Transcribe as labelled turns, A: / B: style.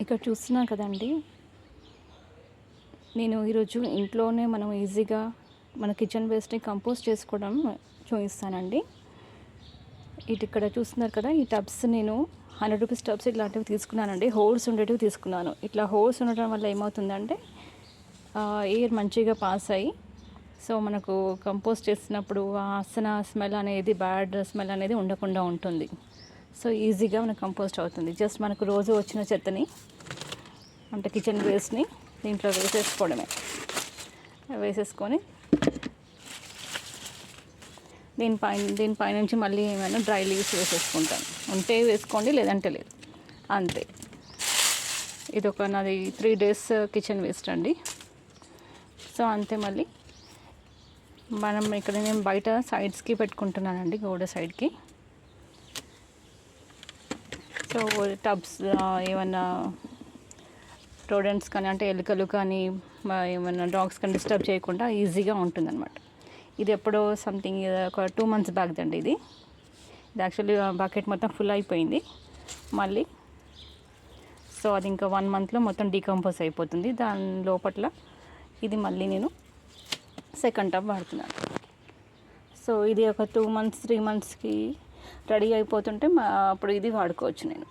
A: ఇక్కడ చూస్తున్నాను కదండి. నేను ఈరోజు ఇంట్లోనే మనం ఈజీగా మన కిచెన్ వేస్ట్ని కంపోస్ట్ చేసుకోవడం చూపిస్తానండి. ఇక్కడ చూస్తున్నారు కదా, ఈ టబ్స్ నేను 100 రూపీస్ టబ్స్ ఇట్లాంటివి తీసుకున్నానండి. హోల్స్ ఉండేటివి తీసుకున్నాను. ఇట్లా హోల్స్ ఉండటం వల్ల ఏమవుతుందంటే ఎయిర్ మంచిగా పాస్ అయ్యి, సో మనకు కంపోస్ట్ చేసినప్పుడు వాసన స్మెల్ అనేది, బ్యాడ్ స్మెల్ అనేది ఉండకుండా ఉంటుంది. సో ఈజీగా మనకు కంపోస్ట్ అవుతుంది. జస్ట్ మనకు రోజు వచ్చిన చెత్తని, అంటే కిచెన్ వేస్ట్ని దీంట్లో వేసేసుకొని దీనిపైనుంచి మళ్ళీ ఏమైనా డ్రై లీవ్స్ వేసేసుకుంటాను. ఉంటే వేసుకోండి, లేదంటే లేదు, అంతే. ఇది ఒక నాది 3 days కిచెన్ వేస్ట్ అండి. సో అంతే. మళ్ళీ మనం ఇక్కడ నేను బయట సైడ్స్కి పెట్టుకుంటున్నానండి, గోడ సైడ్కి. సో టబ్స్ ఏమన్నా రోడెంట్స్ కానీ, అంటే ఎలుకలు కానీ, ఏమన్నా డాగ్స్ కానీ డిస్టర్బ్ చేయకుండా ఈజీగా ఉంటుందన్నమాట. ఇది ఎప్పుడో సంథింగ్ ఒక 2 months బ్యాక్ దండి. ఇది యాక్చువల్లీ బకెట్ మొత్తం ఫుల్ అయిపోయింది మళ్ళీ. సో అది ఇంకా 1 monthలో మొత్తం డీకంపోజ్ అయిపోతుంది. దాని లోపల ఇది మళ్ళీ నేను సెకండ్ టబ్ వాడుతున్నాను. సో ఇది ఒక 2 months 3 monthsకి రెడీ అయిపోతుంటే అప్పుడు ఇది వాడుకోవచ్చు నేను.